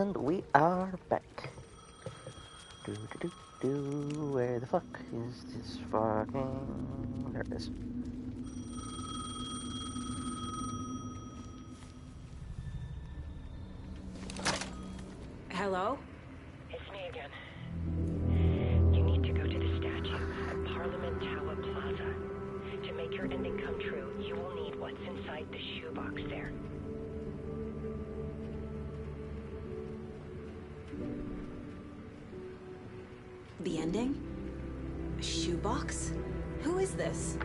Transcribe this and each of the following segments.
And we are back. Do do do do. Where the fuck is this fucking? There it is. Hello? It's me again. You need to go to the statue at Parliament Tower Plaza. To make your ending come true, you will need what's inside the shoebox there. The ending? A shoebox? Who is this?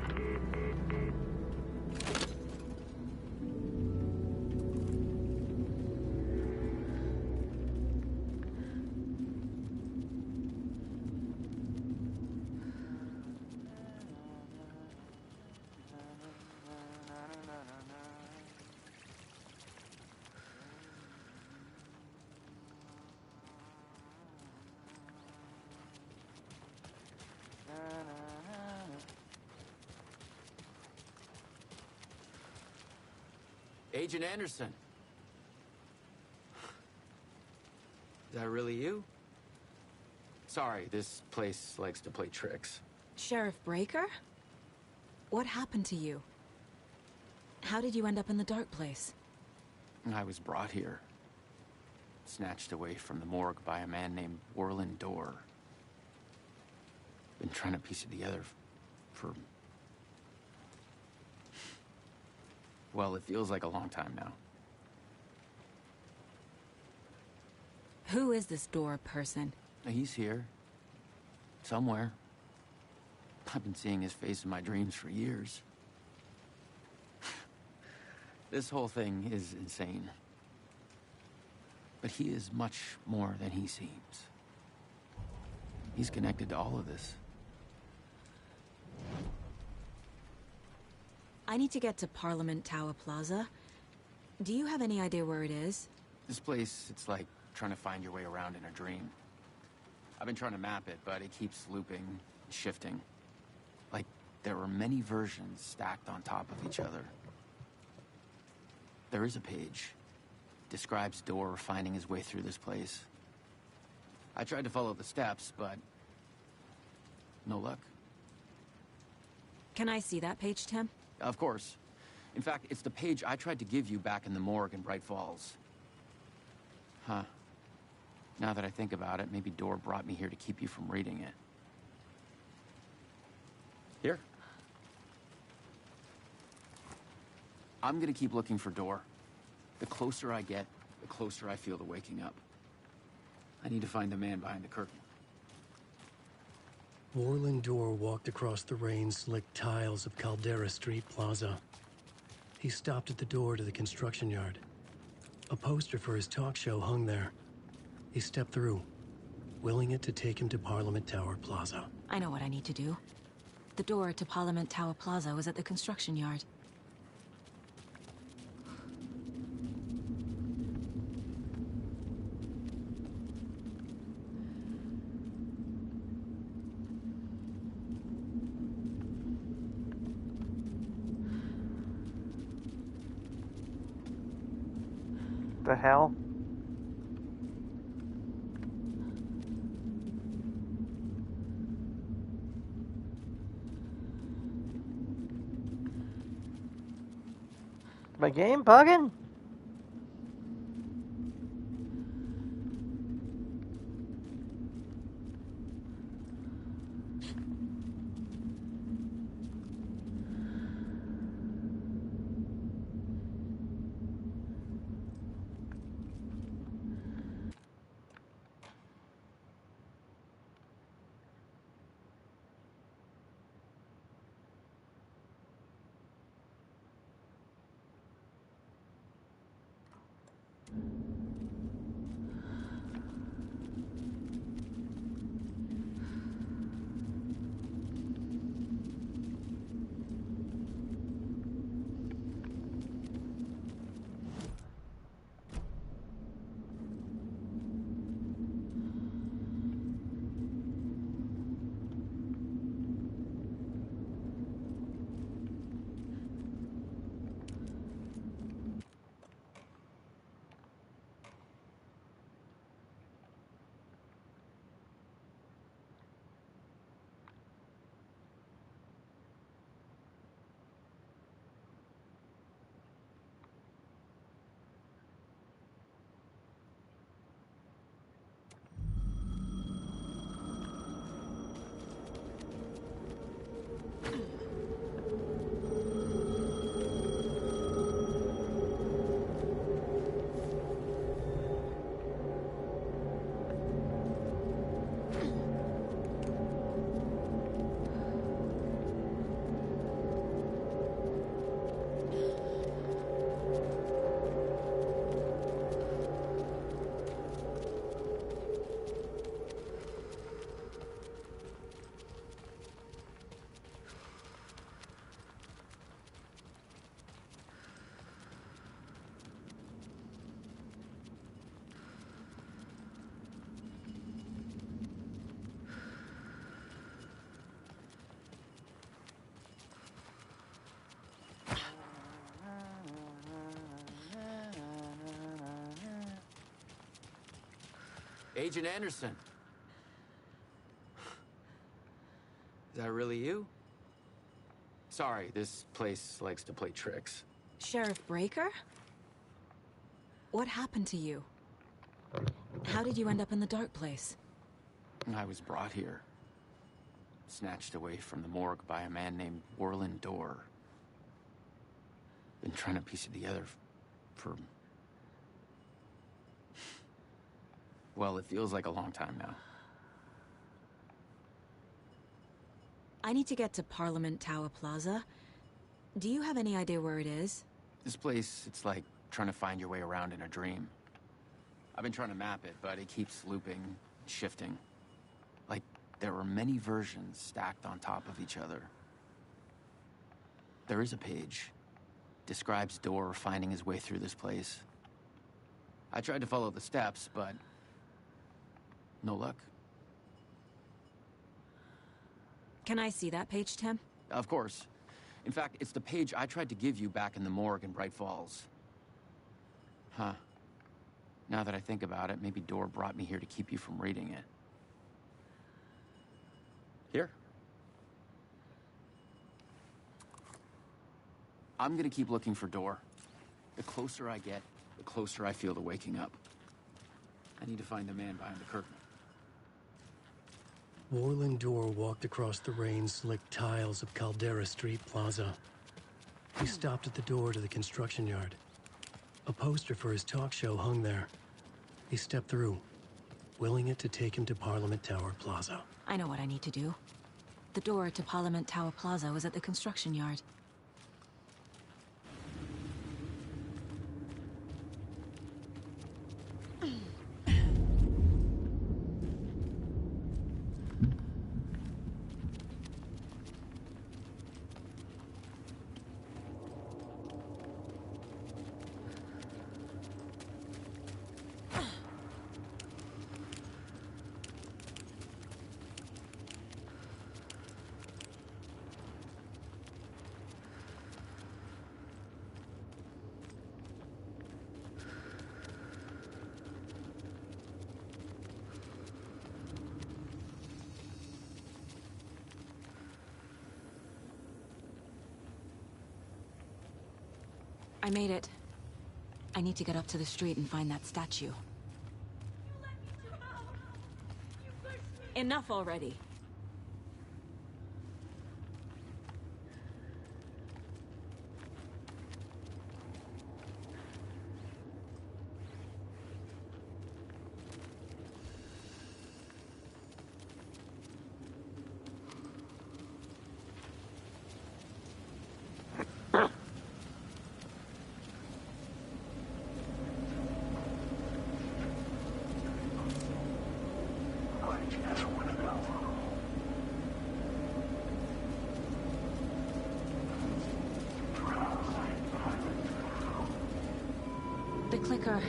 Agent Anderson. Is that really you? Sorry, this place likes to play tricks. Sheriff Breaker? What happened to you? How did you end up in the dark place? I was brought here. Snatched away from the morgue by a man named Warlin Dorr. Been trying to piece it together for... Well, it feels like a long time now. Who is this Dorr person? He's here. Somewhere. I've been seeing his face in my dreams for years. This whole thing is insane. But he is much more than he seems. He's connected to all of this. I need to get to Parliament Tower Plaza. Do you have any idea where it is? This place, it's like trying to find your way around in a dream. I've been trying to map it, but it keeps looping, shifting. Like there are many versions stacked on top of each other. There is a page. Describes Dorr finding his way through this place. I tried to follow the steps, but no luck. Can I see that page, Tim? Of course. In fact, it's the page I tried to give you back in the morgue in Bright Falls. Huh. Now that I think about it, maybe Dorr brought me here to keep you from reading it. Here. I'm gonna keep looking for Dorr. The closer I get, the closer I feel to waking up. I need to find the man behind the curtain. Warlin Dorr walked across the rain-slicked tiles of Caldera Street Plaza. He stopped at the door to the construction yard. A poster for his talk show hung there. He stepped through, willing it to take him to Parliament Tower Plaza. I know what I need to do. The door to Parliament Tower Plaza was at the construction yard. The hell? My game bugging? Agent Anderson. Is that really you? Sorry, this place likes to play tricks. Sheriff Breaker? What happened to you? How did you end up in the dark place? I was brought here. Snatched away from the morgue by a man named Warlin Dorr. Been trying to piece it together for... Well, it feels like a long time now. I need to get to Parliament Tower Plaza. Do you have any idea where it is? This place, it's like trying to find your way around in a dream. I've been trying to map it, but it keeps looping, shifting. Like there were many versions stacked on top of each other. There is a page. Describes Dorr finding his way through this place. I tried to follow the steps, but no luck. Can I see that page, Tim? Of course. In fact, it's the page I tried to give you back in the morgue in Bright Falls. Huh. Now that I think about it, maybe Dorr brought me here to keep you from reading it. Here. I'm gonna keep looking for Dorr. The closer I get, the closer I feel to waking up. I need to find the man behind the curtain. Warlin Dorr walked across the rain-slicked tiles of Caldera Street Plaza. He stopped at the door to the construction yard. A poster for his talk show hung there. He stepped through, willing it to take him to Parliament Tower Plaza. I know what I need to do. The door to Parliament Tower Plaza was at the construction yard. I made it. I need to get up to the street and find that statue. Enough already. The clicker.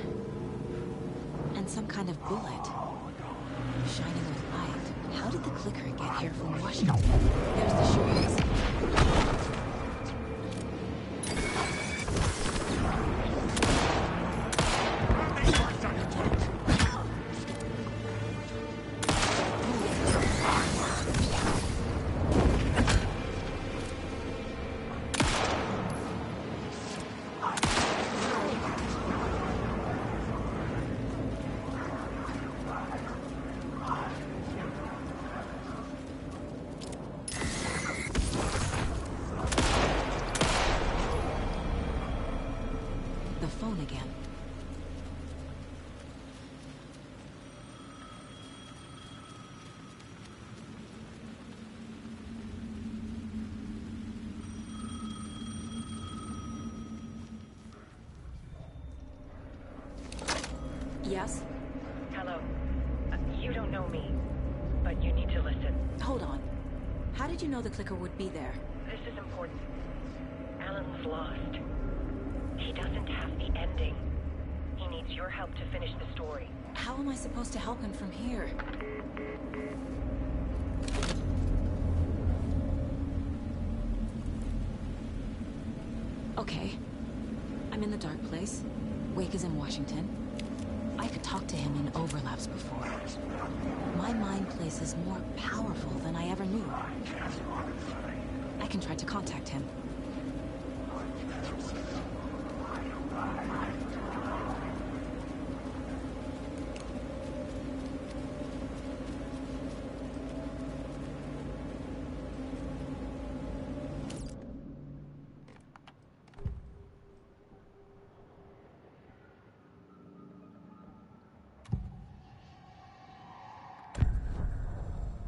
And some kind of bullet. Shining with light. How did the clicker get here from Washington? There's the shooters. The phone again. Yes? Hello. You don't know me, but you need to listen. Hold on. How did you know the clicker would be there? This is important. Alan's lost. He doesn't have the ending. He needs your help to finish the story. How am I supposed to help him from here? Okay. I'm in the dark place. Wake is in Washington. I could talk to him in overlaps before. My mind place is more powerful than I ever knew. I can try to contact him.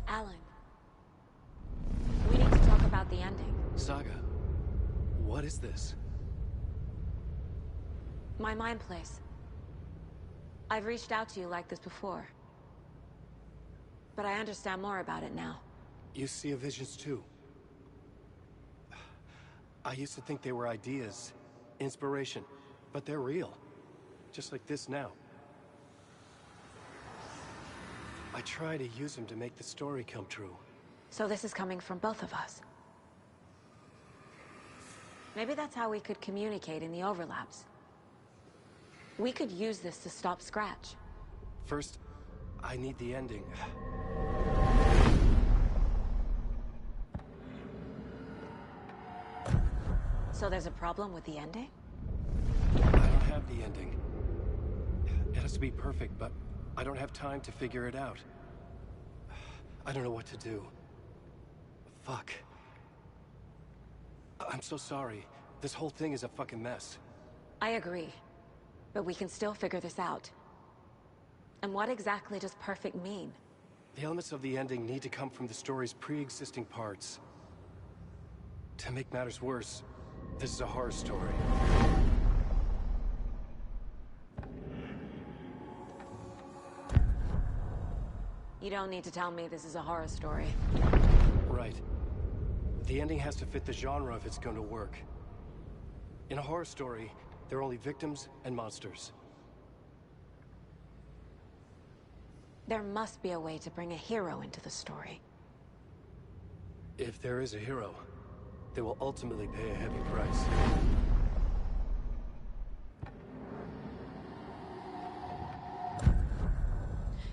Alan, we need to talk about the ending. Saga, what is this? My mind place. I've reached out to you like this before. But I understand more about it now. You see visions too. I used to think they were ideas, inspiration, but they're real. Just like this now. I try to use them to make the story come true. So this is coming from both of us. Maybe that's how we could communicate in the overlaps. We could use this to stop Scratch. First, I need the ending. So there's a problem with the ending? I don't have the ending. It has to be perfect, but I don't have time to figure it out. I don't know what to do. Fuck. I'm so sorry. This whole thing is a fucking mess. I agree. But we can still figure this out. And what exactly does perfect mean? The elements of the ending need to come from the story's pre-existing parts. To make matters worse, this is a horror story. You don't need to tell me this is a horror story. Right. The ending has to fit the genre if it's going to work. In a horror story, there are only victims and monsters. There must be a way to bring a hero into the story. If there is a hero, they will ultimately pay a heavy price.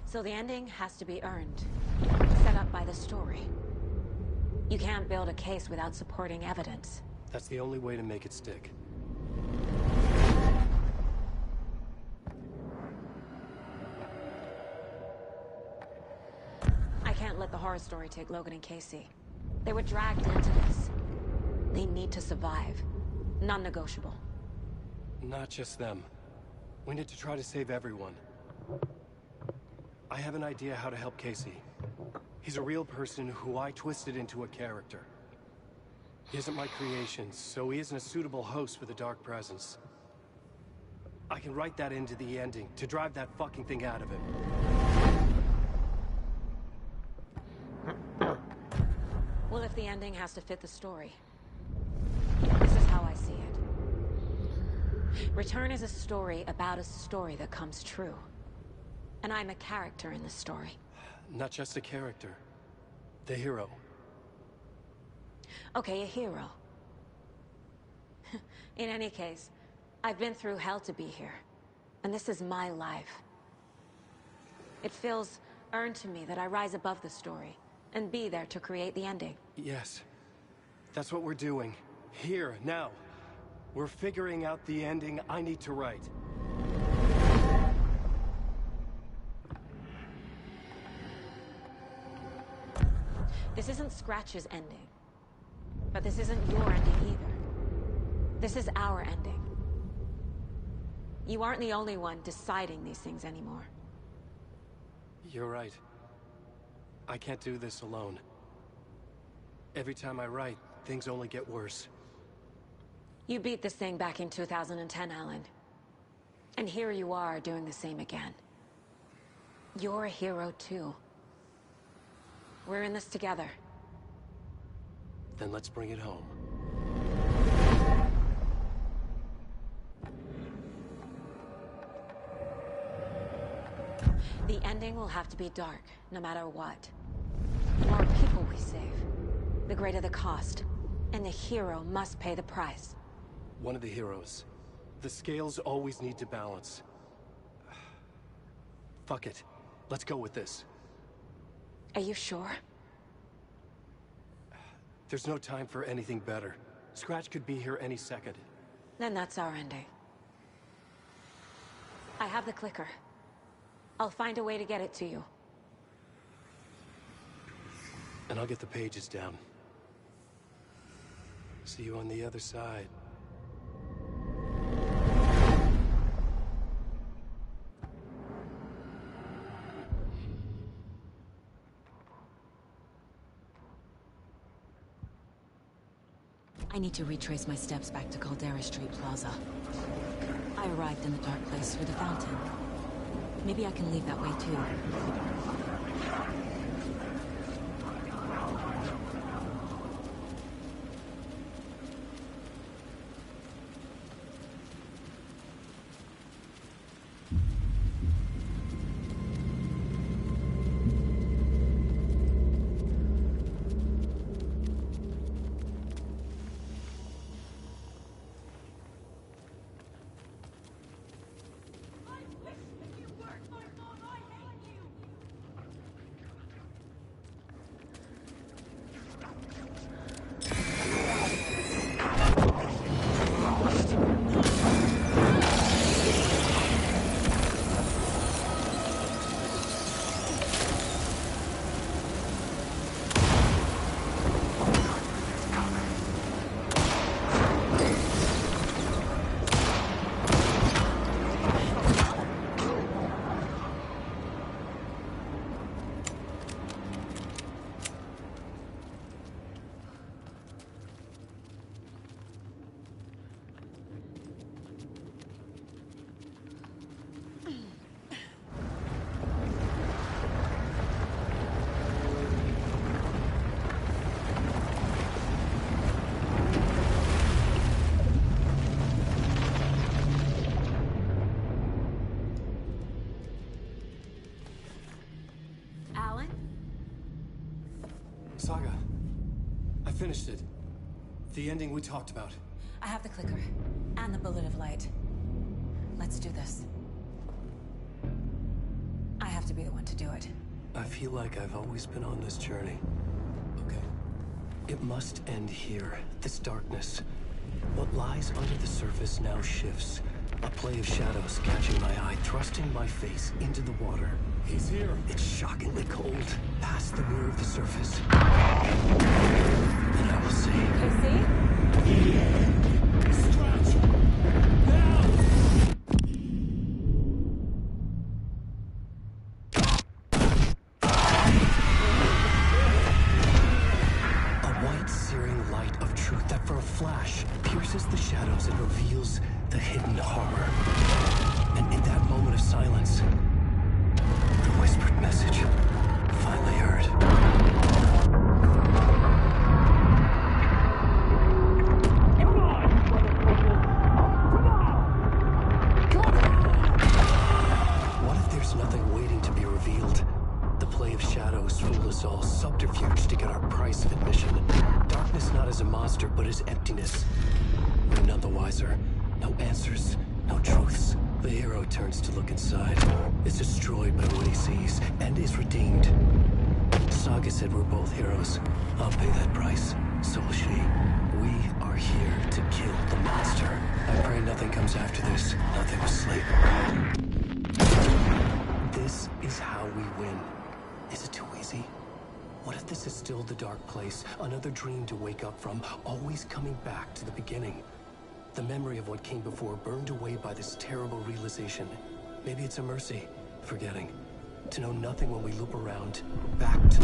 So the ending has to be earned, set up by the story. You can't build a case without supporting evidence. That's the only way to make it stick. I can't let the horror story take Logan and Casey. They were dragged into this. They need to survive. Non-negotiable. Not just them. We need to try to save everyone. I have an idea how to help Casey. He's a real person who I twisted into a character. He isn't my creation, so he isn't a suitable host for the Dark Presence. I can write that into the ending to drive that fucking thing out of him. Well, if the ending has to fit the story, this is how I see it. Return is a story about a story that comes true. And I'm a character in the story. Not just a character. The hero. Okay, a hero. In any case, I've been through hell to be here. And this is my life. It feels earned to me that I rise above the story and be there to create the ending. Yes. That's what we're doing. Here, now. We're figuring out the ending I need to write. This isn't Scratch's ending. But this isn't your ending either. This is our ending. You aren't the only one deciding these things anymore. You're right. I can't do this alone. Every time I write, things only get worse. You beat this thing back in 2010, Alan. And here you are doing the same again. You're a hero too. We're in this together. Then let's bring it home. The ending will have to be dark, no matter what. The more people we save, the greater the cost. And the hero must pay the price. One of the heroes. The scales always need to balance. Fuck it. Let's go with this. Are you sure? There's no time for anything better. Scratch could be here any second. Then that's our ending. I have the clicker. I'll find a way to get it to you. And I'll get the pages down. See you on the other side. I need to retrace my steps back to Caldera Street Plaza. I arrived in the dark place through the fountain. Maybe I can leave that way too. Saga, I finished it. The ending we talked about. I have the clicker. And the bullet of light. Let's do this. I have to be the one to do it. I feel like I've always been on this journey. Okay. It must end here. This darkness. What lies under the surface now shifts. A play of shadows catching my eye, thrusting my face into the water. He's here. It's shockingly cold. Past the mirror of the surface. And I will see. KC? Scratch! Now! A white, searing light of truth that for a flash pierces the shadows and reveals the hidden horror. And in that moment of silence, the whispered message finally heard. What if there's nothing waiting to be revealed? The play of shadows fool us all, subterfuge to get our price of admission. Darkness not as a monster, but as emptiness. We're none the wiser. No answers, no truths. The hero turns to look inside, is destroyed by what he sees, and is redeemed. Saga said we're both heroes. I'll pay that price. So will she. We are here to kill the monster. I pray nothing comes after this. Nothing will sleep. This is how we win. Is it too easy? What if this is still the dark place? Another dream to wake up from, always coming back to the beginning. The memory of what came before burned away by this terrible realization. Maybe it's a mercy, forgetting. To know nothing when we loop around, back to...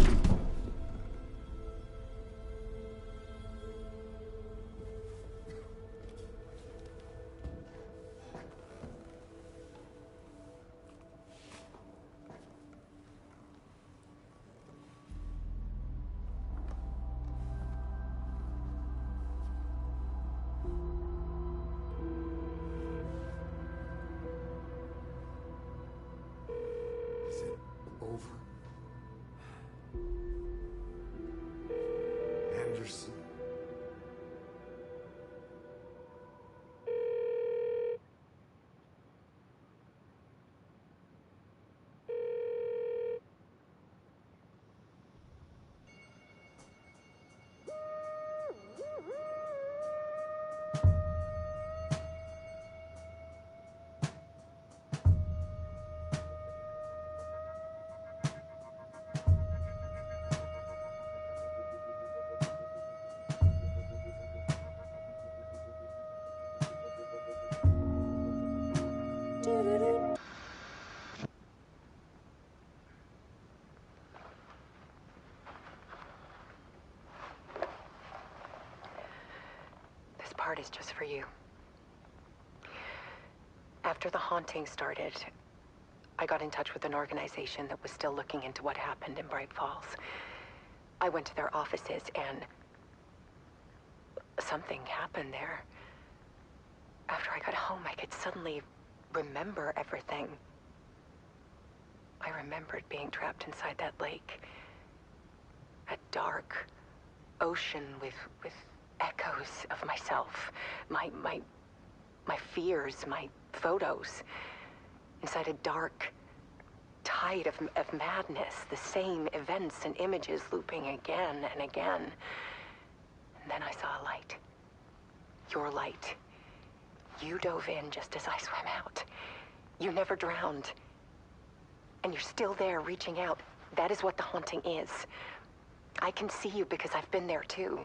Is it over? This part is just for you. After the haunting started, I got in touch with an organization that was still looking into what happened in Bright Falls. I went to their offices and something happened there. After I got home, I could suddenly remember everything. I remembered being trapped inside that lake. A dark ocean with echoes of myself. My fears, my photos. Inside a dark tide of madness. The same events and images looping again and again. And then I saw a light. Your light. You dove in just as I swam out. You never drowned. And you're still there reaching out. That is what the haunting is. I can see you because I've been there too.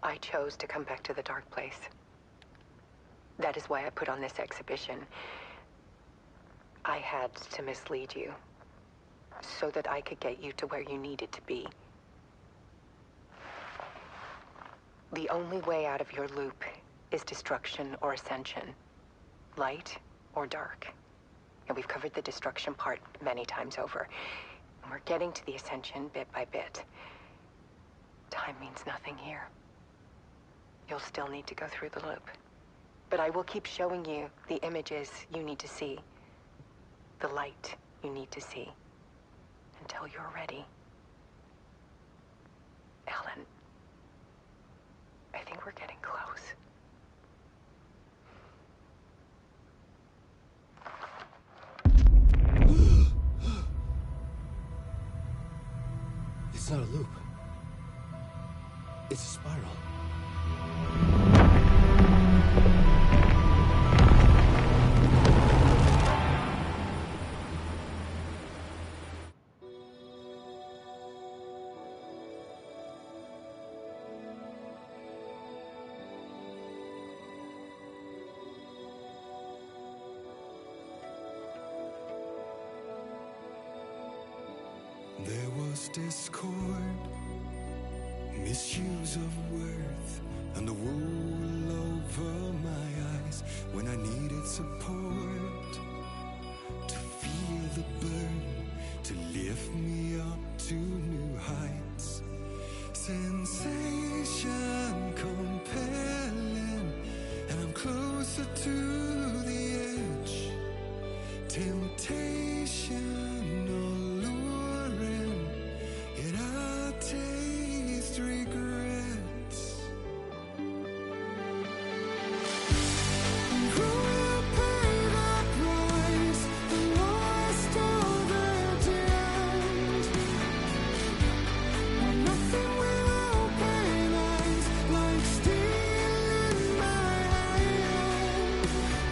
I chose to come back to the dark place. That is why I put on this exhibition. I had to mislead you, so that I could get you to where you needed to be. The only way out of your loop is destruction or ascension. Light or dark. And we've covered the destruction part many times over. And we're getting to the ascension bit by bit. Time means nothing here. You'll still need to go through the loop. But I will keep showing you the images you need to see. The light you need to see. Until you're ready. Alan, I think we're getting close. It's not a loop. It's a spiral. There was discord, misuse of worth, and the wool over my eyes when I needed support. To feel the burn, to lift me up to new heights. Sensation compelling, and I'm closer to the edge. Temptation alluring, yet I taste regrets. Who will pay the price? The lost or the damned? When nothing will open eyes like steel in my hand.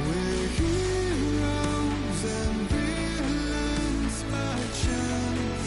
We're heroes and villains by chance.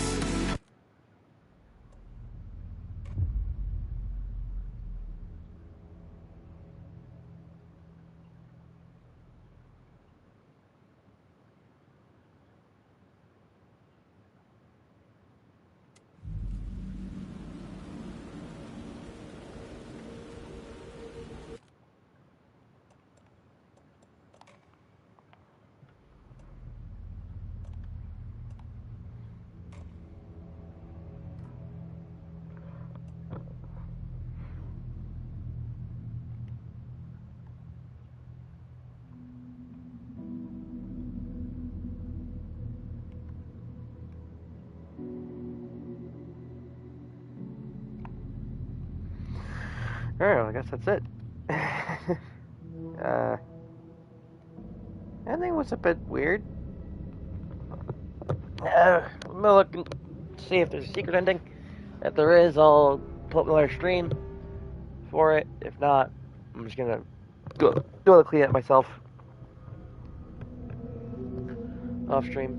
Alright, well, I guess that's it. Ending was a bit weird. I'm gonna look and see if there's a secret ending. If there is, I'll put up another stream for it. If not, I'm just gonna do a clean up myself off stream.